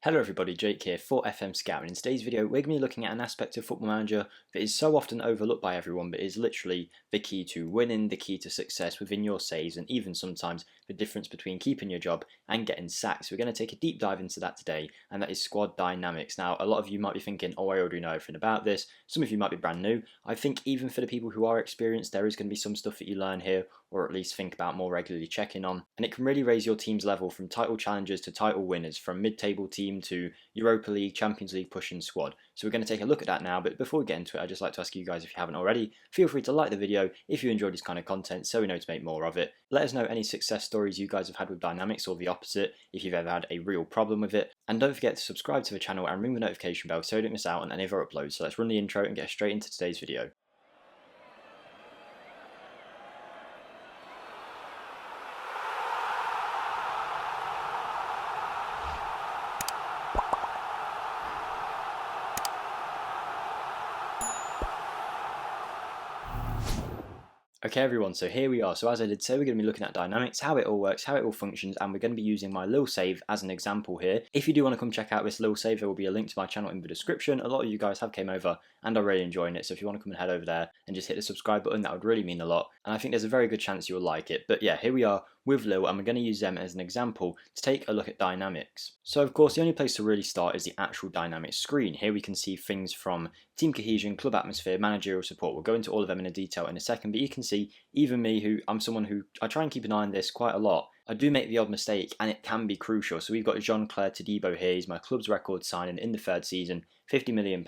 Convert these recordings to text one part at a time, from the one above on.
Hello everybody, Jake here for FMSCOUT, and in today's video we're going to be looking at an aspect of Football Manager that is so often overlooked by everyone but is literally the key to winning, the key to success within your saves, and even sometimes the difference between keeping your job and getting sacked. So we're going to take a deep dive into that today, and that is squad dynamics. Now a lot of you might be thinking, oh, I already know everything about this. Some of you might be brand new. I think even for the people who are experienced, there is going to be some stuff that you learn here, or at least think about more regularly checking on, and it can really raise your team's level from title challengers to title winners, from mid-table team to Europa League, Champions League pushing squad. So we're going to take a look at that now, but before we get into it, I'd just like to ask you guys, if you haven't already, feel free to like the video if you enjoyed this kind of content so we know to make more of it. Let us know any success stories you guys have had with dynamics, or the opposite, if you've ever had a real problem with it. And don't forget to subscribe to the channel and ring the notification bell so you don't miss out on any of our uploads. So let's run the intro and get straight into today's video. Okay everyone, so here we are. So as I did say, we're going to be looking at dynamics, how it all works, how it all functions, and we're going to be using my little save as an example here. If you do want to come check out this little save, there will be a link to my channel in the description. A lot of you guys have came over and are really enjoying it, so if you want to come and head over there and just hit the subscribe button, that would really mean a lot, and I think there's a very good chance you'll like it. But yeah, here we are with Lil, and we're going to use them as an example to take a look at dynamics. So of course the only place to really start is the actual dynamics screen. Here we can see things from team cohesion, club atmosphere, managerial support. We'll go into all of them in detail in a second, but you can see even me, who I'm someone who I try and keep an eye on this quite a lot, I do make the odd mistake and it can be crucial. So we've got Jean-Claire Todibo here. He's my club's record signing in the third season, £50 million.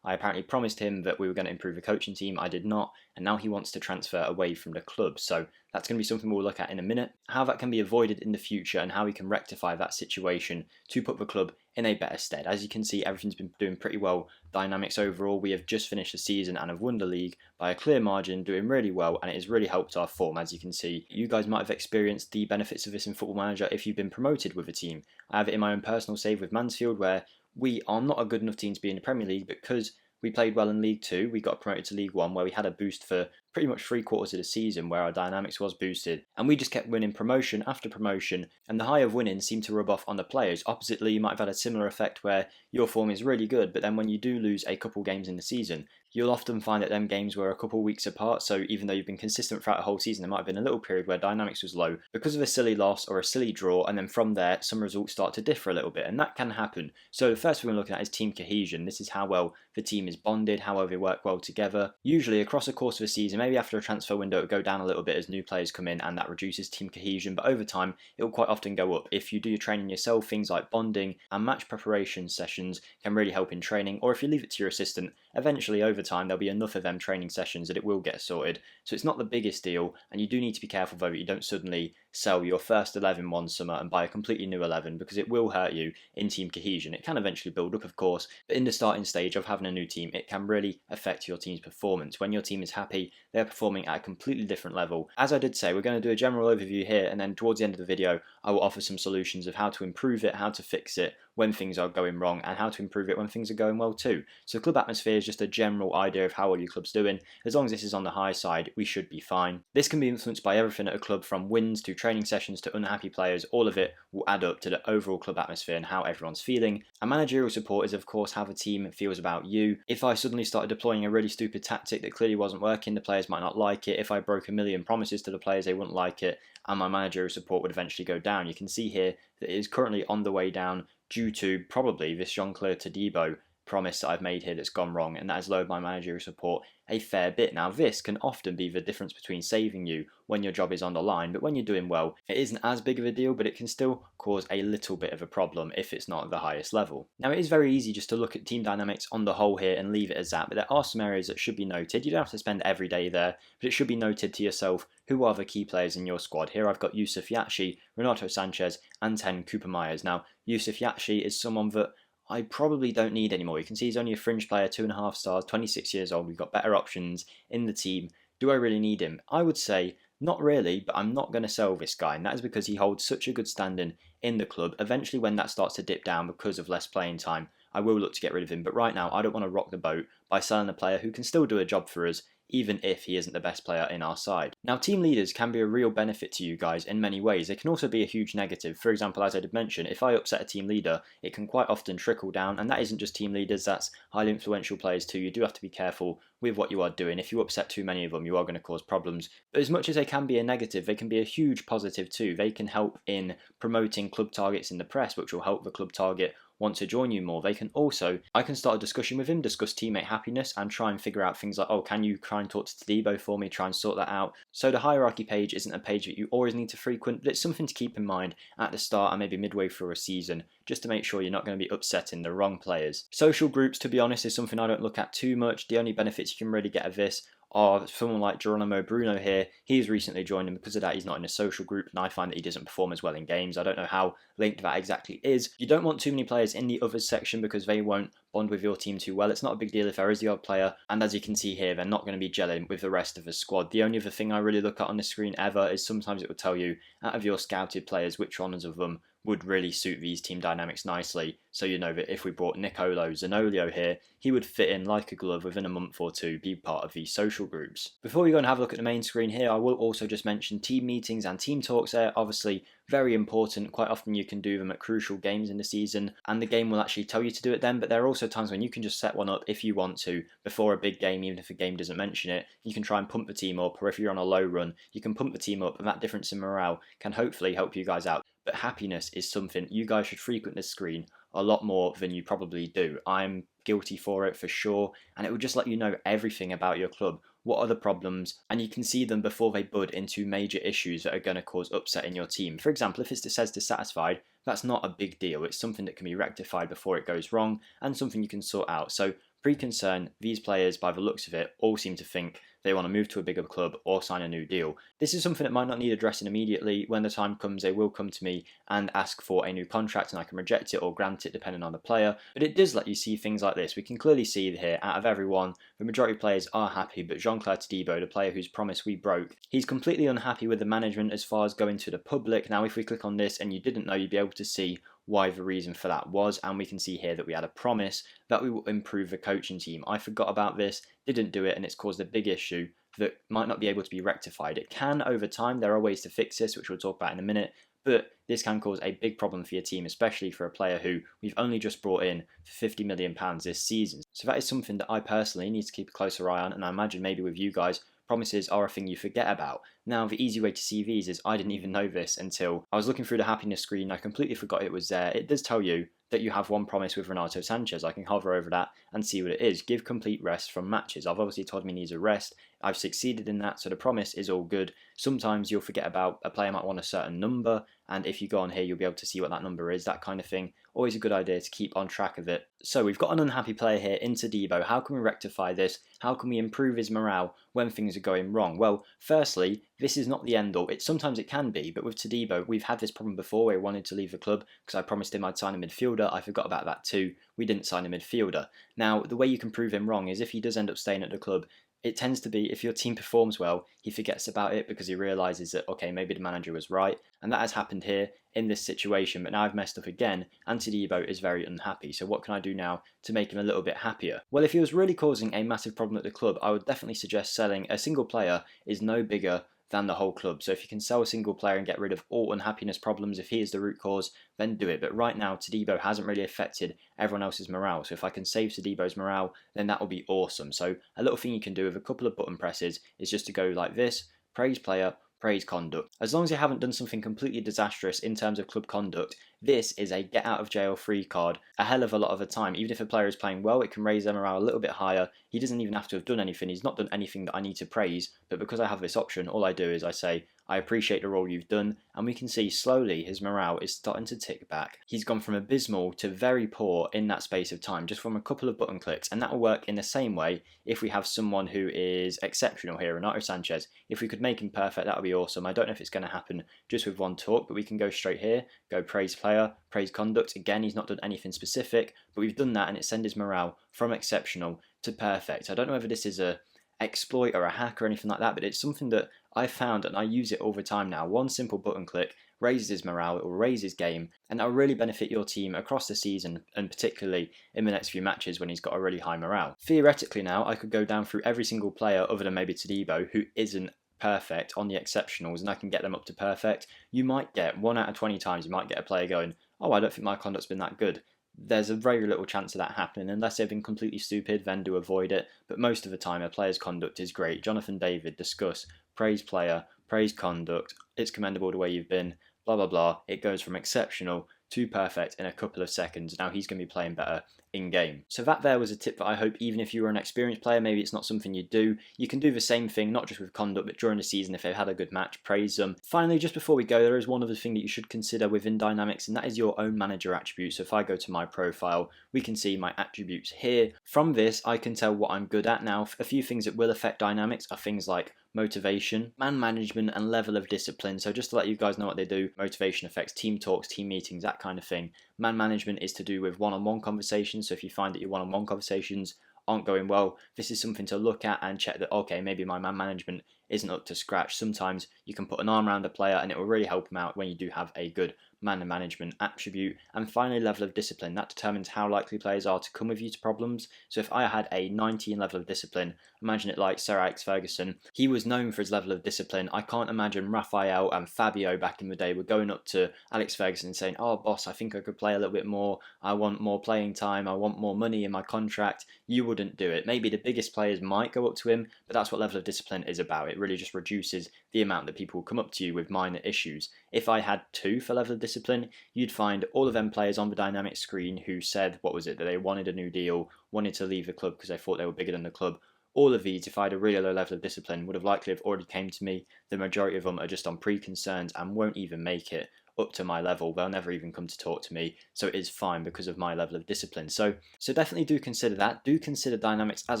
I apparently promised him that we were going to improve the coaching team. I did not, and now he wants to transfer away from the club. So that's going to be something we'll look at in a minute. How that can be avoided in the future and how we can rectify that situation to put the club in a better stead. As you can see, everything's been doing pretty well. Dynamics overall, we have just finished the season and have won the league by a clear margin, doing really well, and it has really helped our form. As you can see, you guys might have experienced the benefits of this in Football Manager if you've been promoted with a team. I have it in my own personal save with Mansfield, where we are not a good enough team to be in the Premier League, because we played well in League 2, we got promoted to League 1, where we had a boost for pretty much 3/4 of the season, where our dynamics was boosted, and we just kept winning promotion after promotion, and the high of winning seemed to rub off on the players. Oppositely, you might have had a similar effect where your form is really good, but then when you do lose a couple games in the season, you'll often find that them games were a couple weeks apart. So even though you've been consistent throughout the whole season, there might have been a little period where dynamics was low because of a silly loss or a silly draw, and then from there some results start to differ a little bit, and that can happen. So the first thing we're looking at is team cohesion. This is how well the team is bonded, how well they work well together. Usually across the course of a season, maybe after a transfer window, it will go down a little bit as new players come in, and that reduces team cohesion, but over time it will quite often go up. If you do your training yourself, things like bonding and match preparation sessions can really help in training, or if you leave it to your assistant, eventually over time there'll be enough of them training sessions that it will get sorted. So it's not the biggest deal, and you do need to be careful though that you don't suddenly sell your first 11 one summer and buy a completely new 11, because it will hurt you in team cohesion. It can eventually build up, of course, but in the starting stage of having a new team, it can really affect your team's performance. When your team is happy, they're performing at a completely different level. As I did say, we're going to do a general overview here, and then towards the end of the video I will offer some solutions of how to improve it, how to fix it when things are going wrong, and how to improve it when things are going well too. So club atmosphere is just a general idea of how well your club's doing. As long as this is on the high side, we should be fine. This can be influenced by everything at a club, from wins to training sessions to unhappy players. All of it will add up to the overall club atmosphere and how everyone's feeling. And managerial support is of course how the team feels about you. If I suddenly started deploying a really stupid tactic that clearly wasn't working, the players might not like it. If I broke a million promises to the players, they wouldn't like it, and my managerial support would eventually go down. You can see here that it is currently on the way down due to probably this Jean-Claire Todibo promise that I've made here that's gone wrong, and that has lowered my managerial support a fair bit. Now this can often be the difference between saving you when your job is on the line, but when you're doing well it isn't as big of a deal, but it can still cause a little bit of a problem if it's not at the highest level. Now it is very easy just to look at team dynamics on the whole here and leave it as that, but there are some areas that should be noted. You don't have to spend every day there, but it should be noted to yourself who are the key players in your squad. Here I've got Yusuf Yachi, Renato Sanchez and 10 Cooper Myers. Now Yusuf Yachi is someone that I probably don't need anymore. You can see he's only a fringe player, 2.5 stars, 26 years old. We've got better options in the team. Do I really need him? I would say not really, but I'm not going to sell this guy, and that is because he holds such a good standing in the club. Eventually when that starts to dip down because of less playing time, I will look to get rid of him, but right now I don't want to rock the boat by selling a player who can still do a job for us even if he isn't the best player in our side. Now, team leaders can be a real benefit to you guys in many ways. They can also be a huge negative. For example, as I did mention, if I upset a team leader, it can quite often trickle down, and that isn't just team leaders, that's highly influential players too. You do have to be careful with what you are doing. If you upset too many of them, you are going to cause problems. But as much as they can be a negative, they can be a huge positive too. They can help in promoting club targets in the press, which will help the club target want to join you more. I can start a discussion with him, discuss teammate happiness, and try and figure out things like, oh, can you try and talk to Tadibo for me, try and sort that out. So the hierarchy page isn't a page that you always need to frequent, but it's something to keep in mind at the start and maybe midway through a season, just to make sure you're not going to be upsetting the wrong players. Social groups, to be honest, is something I don't look at too much. The only benefits you can really get of this are someone like Geronimo Bruno here. He's recently joined, and because of that he's not in a social group, and I find that he doesn't perform as well in games. I don't know how linked that exactly is. You don't want too many players in the others section because they won't bond with your team too well. It's not a big deal if there is the odd player, and as you can see here, they're not going to be gelling with the rest of the squad. The only other thing I really look at on the screen ever is sometimes it will tell you out of your scouted players which ones of them would really suit these team dynamics nicely. So you know that if we brought Nicolo Zanolio here, he would fit in like a glove within a month or two, be part of these social groups. Before we go and have a look at the main screen here, I will also just mention team meetings and team talks there. Obviously very important. Quite often you can do them at crucial games in the season, and the game will actually tell you to do it then, but there are also times when you can just set one up if you want to before a big game, even if a game doesn't mention it. You can try and pump the team up, or if you're on a low run, you can pump the team up, and that difference in morale can hopefully help you guys out. But happiness is something you guys should frequent this screen a lot more than you probably do. I'm guilty for it for sure, and it will just let you know everything about your club. What are the problems? And you can see them before they bud into major issues that are going to cause upset in your team. For example, if it says dissatisfied, that's not a big deal. It's something that can be rectified before it goes wrong, and something you can sort out. So pre-concern, these players, by the looks of it, all seem to think they want to move to a bigger club or sign a new deal. This is something that might not need addressing immediately. When the time comes, they will come to me and ask for a new contract, and I can reject it or grant it depending on the player. But it does let you see things like this. We can clearly see here, out of everyone, the majority of players are happy, but Jean-Claire Tadibo, the player whose promise we broke, he's completely unhappy with the management as far as going to the public. Now, if we click on this and you didn't know, you'd be able to see why the reason for that was, and we can see here that we had a promise that we will improve the coaching team. I forgot about this, didn't do it, and it's caused a big issue that might not be able to be rectified. It can over time. There are ways to fix this, which we'll talk about in a minute, but this can cause a big problem for your team, especially for a player who we've only just brought in for £50 million this season. So that is something that I personally need to keep a closer eye on, and I imagine maybe with you guys, promises are a thing you forget about. Now, the easy way to see these is I didn't even know this until I was looking through the happiness screen. I completely forgot it was there. It does tell you that you have one promise with Renato Sanchez. I can hover over that and see what it is. Give complete rest from matches. I've obviously told him he needs a rest. I've succeeded in that, so the promise is all good. Sometimes you'll forget about a player might want a certain number, and if you go on here, you'll be able to see what that number is, that kind of thing. Always a good idea to keep on track of it. So we've got an unhappy player here in Tadibo. How can we rectify this? How can we improve his morale when things are going wrong? Well, firstly, this is not the end all. Sometimes it can be, but with Tadibo, we've had this problem before where he wanted to leave the club because I promised him I'd sign a midfielder. I forgot about that too. We didn't sign a midfielder. Now, the way you can prove him wrong is if he does end up staying at the club, it tends to be if your team performs well, he forgets about it because he realises that, okay, maybe the manager was right. And that has happened here in this situation, but now I've messed up again, and Tadibo is very unhappy. So what can I do now to make him a little bit happier? Well, if he was really causing a massive problem at the club, I would definitely suggest selling. A single player is no bigger than the whole club. So if you can sell a single player and get rid of all unhappiness problems, if he is the root cause, then do it. But right now, Tadibo hasn't really affected everyone else's morale. So if I can save Tadibo's morale, then that will be awesome. So a little thing you can do with a couple of button presses is just to go like this: praise player, praise conduct. As long as you haven't done something completely disastrous in terms of club conduct, this is a get out of jail free card a hell of a lot of the time. Even if a player is playing well, it can raise their morale a little bit higher. He doesn't even have to have done anything. He's not done anything that I need to praise, but because I have this option, all I do is I say, I appreciate the role you've done, and we can see slowly his morale is starting to tick back. He's gone from abysmal to very poor in that space of time, just from a couple of button clicks, and that will work in the same way if we have someone who is exceptional here, Renato Sanchez. If we could make him perfect, that would be awesome. I don't know if it's going to happen just with one talk, but we can go straight here, go praise player, praise conduct. Again, he's not done anything specific, but we've done that, and it sends his morale from exceptional to perfect. I don't know whether this is a exploit or a hack or anything like that, but it's something that I found and I use it all the time now. One simple button click raises his morale, it will raise his game, and that will really benefit your team across the season, and particularly in the next few matches when he's got a really high morale. Theoretically now, I could go down through every single player other than maybe Todibo who isn't perfect on the exceptionals, and I can get them up to perfect. You might get 1 out of 20 times, you might get a player going, oh, I don't think my conduct's been that good. There's a very little chance of that happening, unless they've been completely stupid, then do avoid it, but most of the time a player's conduct is great. Jonathan David, discuss, praise player, praise conduct, it's commendable the way you've been, blah blah blah. It goes from exceptional to perfect in a couple of seconds. Now he's going to be playing better in game. So that there was a tip that I hope even if you were an experienced player, maybe it's not something you do, you can do the same thing, not just with conduct, but during the season if they've had a good match, praise them. Finally, just before we go, there is one other thing that you should consider within Dynamics, and that is your own manager attributes. So if I go to my profile, we can see my attributes here. From this, I can tell what I'm good at. Now, a few things that will affect Dynamics are things like motivation, man management, and level of discipline. So just to let you guys know what they do, motivation affects team talks, team meetings, that kind of thing. Man management is to do with one-on-one conversations. So if you find that your one-on-one conversations aren't going well, this is something to look at and check that, okay, maybe my man management isn't up to scratch. Sometimes you can put an arm around a player and it will really help them out when you do have a good man management attribute. And finally, level of discipline. That determines how likely players are to come with you to problems. So if I had a 19 level of discipline, imagine it like Sir Alex Ferguson. He was known for his level of discipline. I can't imagine Raphael and Fabio back in the day were going up to Alex Ferguson and saying, oh boss, I think I could play a little bit more. I want more playing time. I want more money in my contract. You wouldn't do it. Maybe the biggest players might go up to him, but that's what level of discipline is about. It really just reduces the amount that people come up to you with minor issues. If I had 2 for level of discipline, you'd find all of them players on the dynamic screen who said, what was it, that they wanted a new deal, wanted to leave the club because they thought they were bigger than the club. All of these, if I had a really low level of discipline, would have likely have already came to me. The majority of them are just on pre-concerns and won't even make it up to my level. They'll never even come to talk to me, so it is fine because of my level of discipline. So definitely do consider that. Do consider Dynamics as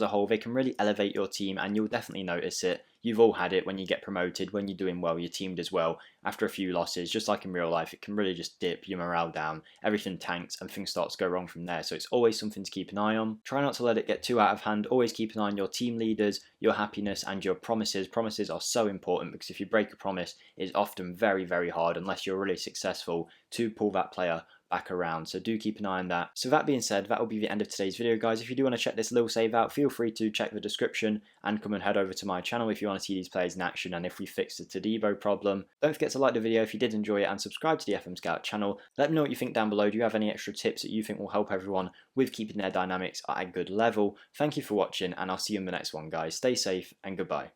a whole. They can really elevate your team and you'll definitely notice it. You've all had it when you get promoted, when you're doing well, your team does well. After a few losses, just like in real life, it can really just dip your morale down, everything tanks and things start to go wrong from there. So it's always something to keep an eye on. Try not to let it get too out of hand. Always keep an eye on your team leaders, your happiness and your promises. Promises are so important because if you break a promise, it's often very, very hard unless you're really successful to pull that player back around. So do keep an eye on that. So that being said, that will be the end of today's video, guys. If you do want to check this little save out, feel free to check the description and come and head over to my channel if you want to see these players in action and if we fix the Todibo problem. Don't forget to like the video if you did enjoy it and subscribe to the FMSCOUT channel. Let me know what you think down below. Do you have any extra tips that you think will help everyone with keeping their dynamics at a good level? Thank you for watching and I'll see you in the next one, guys. Stay safe and goodbye.